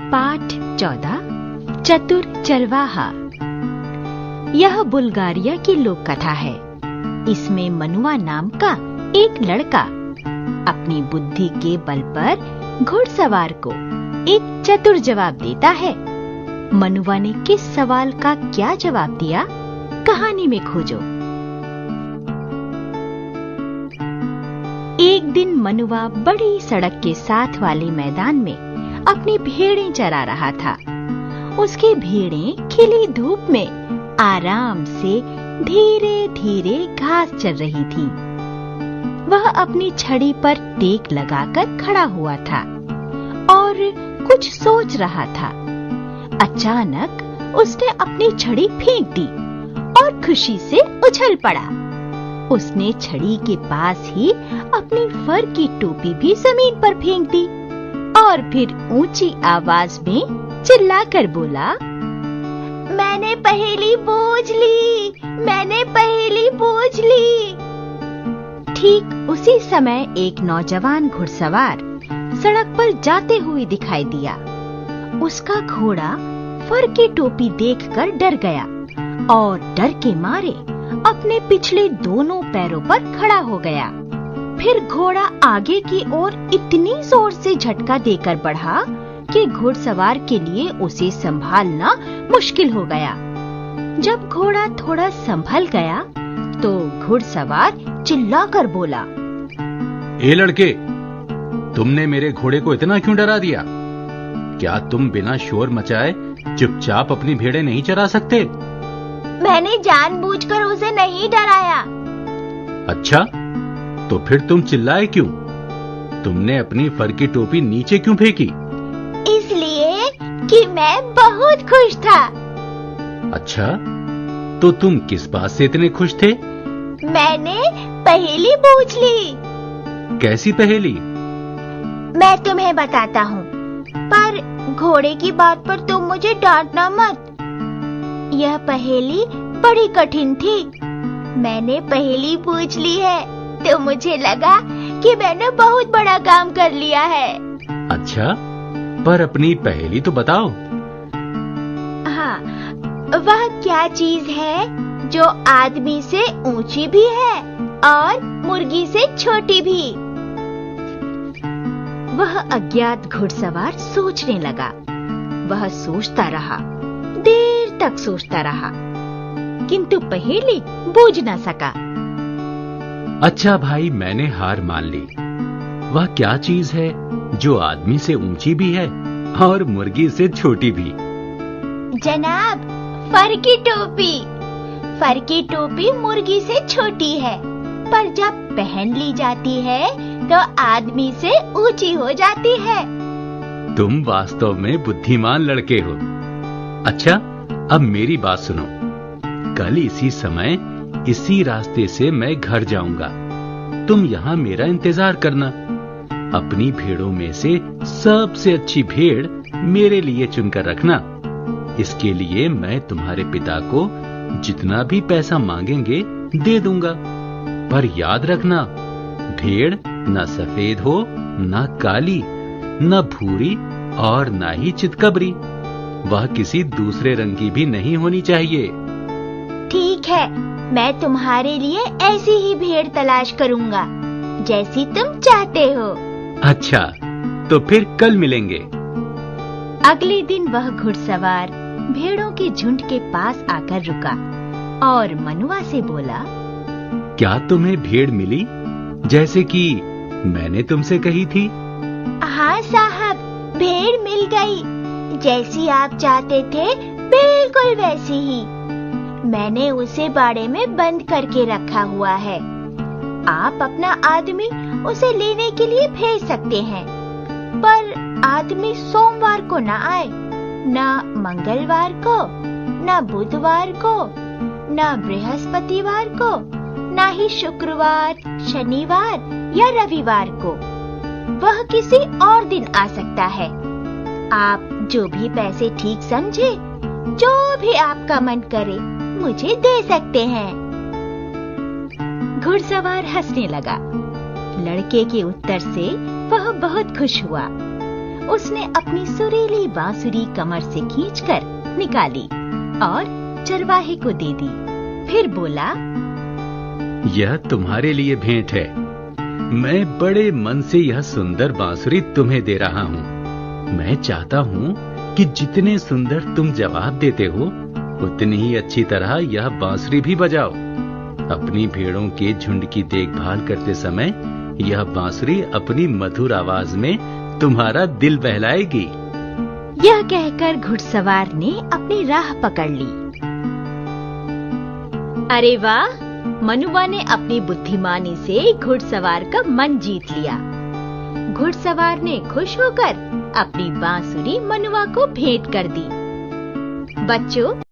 पाठ 14 चतुर चरवाहा। यह बुल्गारिया की लोक कथा है। इसमें मनुआ नाम का एक लड़का अपनी बुद्धि के बल पर घुड़सवार को एक चतुर जवाब देता है। मनुआ ने किस सवाल का क्या जवाब दिया, कहानी में खोजो। एक दिन मनुआ बड़ी सड़क के साथ वाले मैदान में अपनी भेड़ें चरा रहा था। उसकी भेड़ें खिली धूप में आराम से धीरे धीरे घास चर रही थीं। वह अपनी छड़ी पर टेक लगाकर खड़ा हुआ था और कुछ सोच रहा था। अचानक उसने अपनी छड़ी फेंक दी और खुशी से उछल पड़ा। उसने छड़ी के पास ही अपनी फर की टोपी भी जमीन पर फेंक दी और फिर ऊंची आवाज में चिल्लाकर बोला, मैंने पहेली बूझ ली, मैंने पहेली बूझ ली। ठीक उसी समय एक नौजवान घुड़सवार सड़क पर जाते हुए दिखाई दिया। उसका घोड़ा फर की टोपी देखकर डर गया और डर के मारे अपने पिछले दोनों पैरों पर खड़ा हो गया। फिर घोड़ा आगे की ओर इतनी जोर से झटका देकर बढ़ा कि घुड़सवार के लिए उसे संभालना मुश्किल हो गया। जब घोड़ा थोड़ा संभल गया तो घुड़सवार चिल्लाकर बोला, ए लड़के, तुमने मेरे घोड़े को इतना क्यों डरा दिया? क्या तुम बिना शोर मचाए चुपचाप अपनी भेड़ें नहीं चरा सकते? मैंने जानबूझकर उसे नहीं डराया। अच्छा, तो फिर तुम चिल्लाए क्यों? तुमने अपनी फर की टोपी नीचे क्यों फेंकी? इसलिए कि मैं बहुत खुश था। अच्छा, तो तुम किस बात से इतने खुश थे? मैंने पहेली पूछ ली। कैसी पहेली? मैं तुम्हें बताता हूँ, पर घोड़े की बात पर तुम मुझे डांटना मत। यह पहेली बड़ी कठिन थी। मैंने पहेली पूछ ली है तो मुझे लगा कि मैंने बहुत बड़ा काम कर लिया है। अच्छा, पर अपनी पहेली तो बताओ। हाँ, वह क्या चीज है जो आदमी से ऊंची भी है और मुर्गी से छोटी भी? वह अज्ञात घुड़सवार सोचने लगा। वह सोचता रहा, देर तक सोचता रहा, किंतु पहेली बूझ न सका। अच्छा भाई, मैंने हार मान ली। वह क्या चीज है जो आदमी से ऊंची भी है और मुर्गी से छोटी भी? जनाब, फर की टोपी। फर की टोपी मुर्गी से छोटी है, पर जब पहन ली जाती है तो आदमी से ऊंची हो जाती है। तुम वास्तव में बुद्धिमान लड़के हो। अच्छा, अब मेरी बात सुनो। कल इसी समय इसी रास्ते से मैं घर जाऊंगा। तुम यहाँ मेरा इंतजार करना। अपनी भेड़ों में से सबसे अच्छी भेड़ मेरे लिए चुनकर रखना। इसके लिए मैं तुम्हारे पिता को जितना भी पैसा मांगेंगे दे दूंगा। पर याद रखना, भेड़ न सफेद हो, न काली, न भूरी और न ही चितकबरी। वह किसी दूसरे रंग की भी नहीं होनी चाहिए। ठीक है, मैं तुम्हारे लिए ऐसी ही भेड़ तलाश करूंगा जैसी तुम चाहते हो। अच्छा, तो फिर कल मिलेंगे। अगले दिन वह घुड़सवार भेड़ों के झुंड के पास आकर रुका और मनुआ से बोला, क्या तुम्हें भेड़ मिली जैसे कि मैंने तुमसे कही थी? हाँ साहब, भेड़ मिल गई। जैसी आप चाहते थे बिल्कुल वैसी ही। मैंने उसे बाड़े में बंद करके रखा हुआ है। आप अपना आदमी उसे लेने के लिए भेज सकते हैं, पर आदमी सोमवार को न आए, न मंगलवार को, न बुधवार को, न बृहस्पतिवार को, न ही शुक्रवार, शनिवार या रविवार को। वह किसी और दिन आ सकता है। आप जो भी पैसे ठीक समझे, जो भी आपका मन करे, मुझे दे सकते हैं। घुड़सवार हंसने लगा। लड़के के उत्तर से वह बहुत खुश हुआ उसने अपनी सुरीली बांसुरी कमर से खींचकर निकाली और चरवाहे को दे दी। फिर बोला, यह तुम्हारे लिए भेंट है। मैं बड़े मन से यह सुंदर बांसुरी तुम्हें दे रहा हूँ। मैं चाहता हूँ कि जितने सुंदर तुम जवाब देते हो, उतनी ही अच्छी तरह यह बांसुरी भी बजाओ। अपनी भेड़ों के झुंड की देखभाल करते समय यह बांसुरी अपनी मधुर आवाज में तुम्हारा दिल बहलाएगी। यह कहकर घुड़सवार ने अपनी राह पकड़ ली। अरे वाह! मनुआ ने अपनी बुद्धिमानी से घुड़सवार का मन जीत लिया। घुड़सवार ने खुश होकर अपनी बांसुरी मनुआ को भेंट कर दी। बच्चों,